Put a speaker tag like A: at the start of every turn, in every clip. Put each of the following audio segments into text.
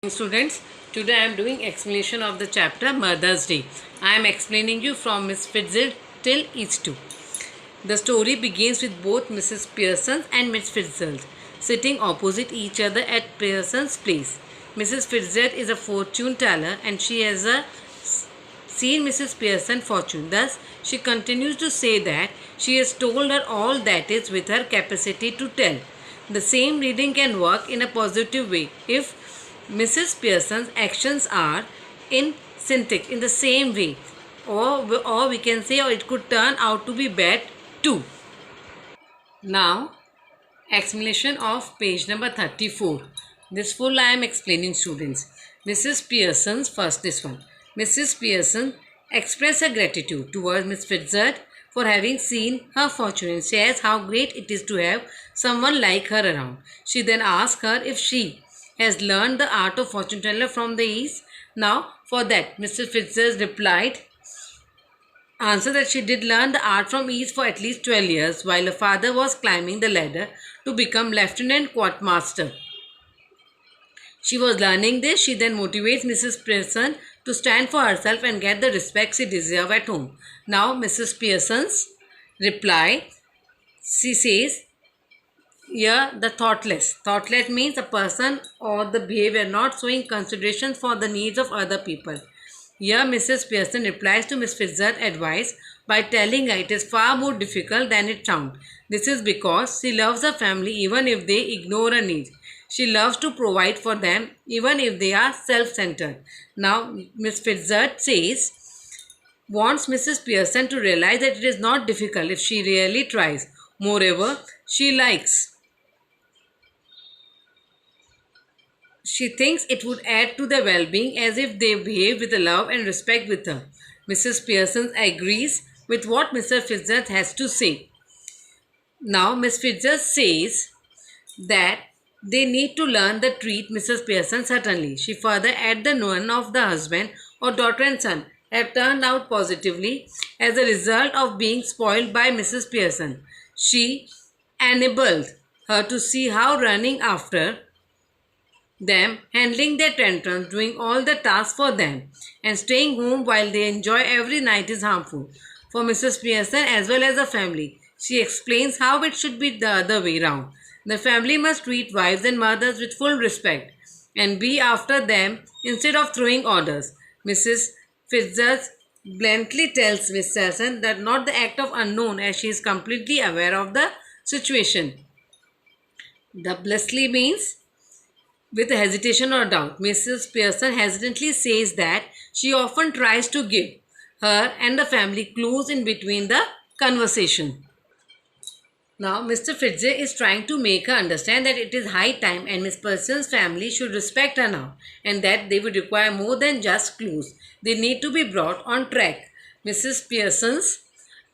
A: Students, today I am doing explanation of the chapter Mother's Day. I am explaining you from Miss Fitzgerald till each two. The story begins with both Mrs. Pearson and Miss Fitzgerald sitting opposite each other at Pearson's place. Mrs. Fitzgerald is a fortune teller and she has seen Mrs. Pearson fortune. Thus, she continues to say that she has told her all that is with her capacity to tell. The same reading can work in a positive way if Mrs. Pearson's actions are in syntax in the same way, or we can say, or it could turn out to be bad too. Now, explanation of page number 34. This full I am explaining, students. Mrs. Pearson's first this one. Mrs. Pearson expressed her gratitude towards Miss Fitzgerald for having seen her fortune and says how great it is to have someone like her around. She then asks her if she has learned the art of fortune teller from the East. Now, for that, Mr. Fitzgerald replied, answer that she did learn the art from East for at least 12 years while her father was climbing the ladder to become Lieutenant Quartermaster. She was learning this. She then motivates Mrs. Pearson to stand for herself and get the respect she deserves at home. Now, Mrs. Pearson's reply, she says, here, the thoughtless. Thoughtless means a person or the behavior not showing consideration for the needs of other people. Here, Mrs. Pearson replies to Miss Fitzgerald's advice by telling her it is far more difficult than it sounds. This is because she loves her family even if they ignore her needs. She loves to provide for them even if they are self-centered. Now, Miss Fitzgerald says, wants Mrs. Pearson to realize that it is not difficult if she really tries. Moreover, she thinks it would add to their well-being as if they behave with love and respect with her. Mrs. Pearson agrees with what Mr. Fitzgerald has to say. Now, Miss Fitzgerald says that they need to learn to treat Mrs. Pearson certainly. She further adds that none of the husband or daughter and son have turned out positively as a result of being spoiled by Mrs. Pearson. She enabled her to see how running after them, handling their tantrums, doing all the tasks for them, and staying home while they enjoy every night is harmful for Mrs. Pearson as well as the family. She explains how it should be the other way round. The family must treat wives and mothers with full respect and be after them instead of throwing orders. Mrs. Fitzgerald bluntly tells Miss Pearson that not the act of unknown as she is completely aware of the situation. Dubiously means with hesitation or doubt. Mrs. Pearson hesitantly says that she often tries to give her and the family clues in between the conversation. Now, Mr. Fitzgerald is trying to make her understand that it is high time and Miss Pearson's family should respect her now and that they would require more than just clues. They need to be brought on track. Mrs. Pearson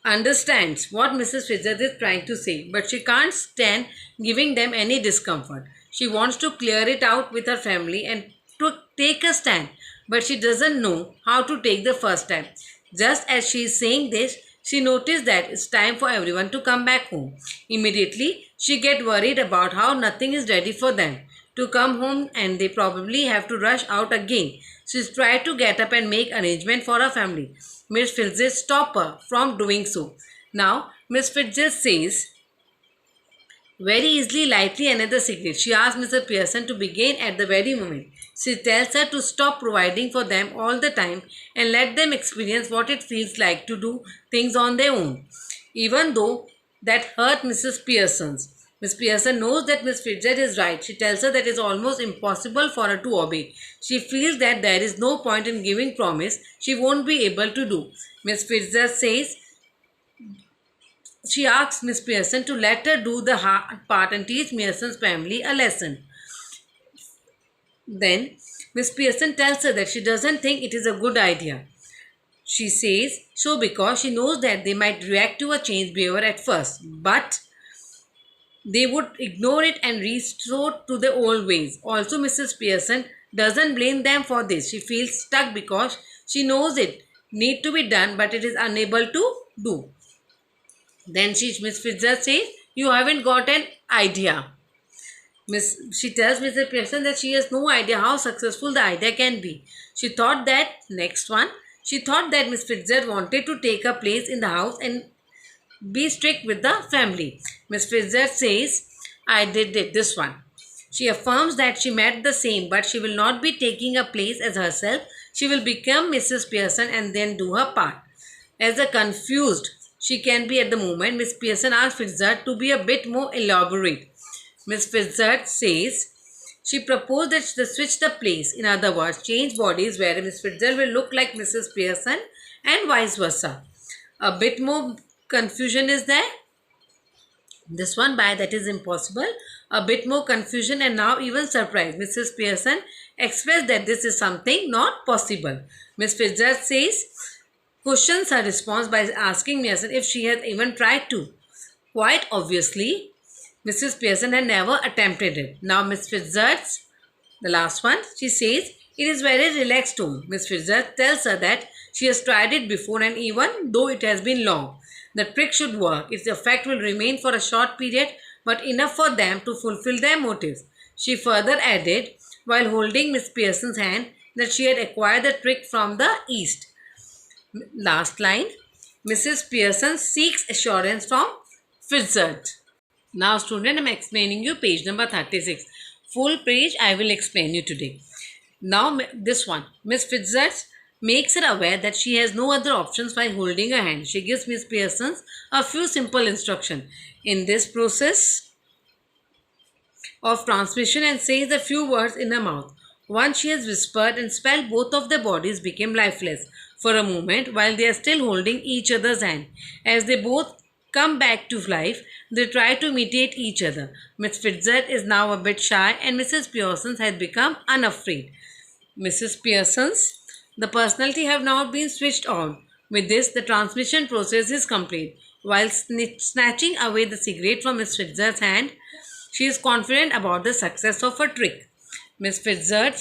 A: understands what Mrs. Fitzgerald is trying to say, but she can't stand giving them any discomfort. She wants to clear it out with her family and to take a stand, but she doesn't know how to take the first step. Just as she is saying this, she noticed that it's time for everyone to come back home. Immediately, she gets worried about how nothing is ready for them to come home and they probably have to rush out again. She's tried to get up and make arrangement for her family. Miss Fitzgerald stops her from doing so. Now, Miss Fitzgerald says, very easily, lightly another cigarette. She asks Mr. Pearson to begin at the very moment. She tells her to stop providing for them all the time and let them experience what it feels like to do things on their own. Even though that hurt Mrs. Pearson's. Miss Pearson knows that Miss Fitzgerald is right. She tells her that it is almost impossible for her to obey. She feels that there is no point in giving promise she won't be able to do. Miss Fitzgerald says she asks Miss Pearson to let her do the hard part and teach Pearson's family a lesson. Then Miss Pearson tells her that she doesn't think it is a good idea. She says so because she knows that they might react to a changed behavior at first, but they would ignore it and restore to the old ways. Also, Mrs. Pearson doesn't blame them for this. She feels stuck because she knows it need to be done, but it is unable to do. Then Miss Fitzgerald says, you haven't got an idea. She tells Mr. Pearson that she has no idea how successful the idea can be. She thought that Miss Fitzgerald wanted to take a place in the house and be strict with the family. Miss Fitzgerald says, I did it, this one. She affirms that she meant the same, but she will not be taking a place as herself. She will become Mrs. Pearson and then do her part. As a confused she can be at the moment, Miss Pearson asks Fitzgerald to be a bit more elaborate. Miss Fitzgerald says she proposed that they switch the place. In other words, change bodies where Miss Fitzgerald will look like Mrs. Pearson and vice versa. A bit more confusion is there. This one by that is impossible. A bit more confusion and now even surprise. Mrs. Pearson expressed that this is something not possible. Miss Fitzgerald says questions her response by asking Pearson if she had even tried to. Quite obviously, Mrs. Pearson had never attempted it. Now Miss Fitzgerald's the last one, she says it is very relaxed tone. Miss Fitzgerald tells her that she has tried it before and even though it has been long, the trick should work. Its effect will remain for a short period but enough for them to fulfill their motives. She further added, while holding Miss Pearson's hand, that she had acquired the trick from the East. Last line, Mrs. Pearson seeks assurance from Fitzgerald. Now student, I am explaining you page number 36. Full page I will explain you today. Now this one, Miss Fitzgerald makes her aware that she has no other options while holding her hand. She gives Miss Pearson a few simple instructions in this process of transmission and says a few words in her mouth. Once she has whispered and spelled, both of their bodies became lifeless for a moment while they are still holding each other's hand. As they both come back to life, they try to imitate each other. Miss Fitzgerald is now a bit shy and Mrs. Pearson has become unafraid. Mrs. Pearson's the personality have now been switched on. With this, the transmission process is complete. While snatching away the cigarette from Miss Fitzgerald's hand, she is confident about the success of her trick. Miss Fitzgerald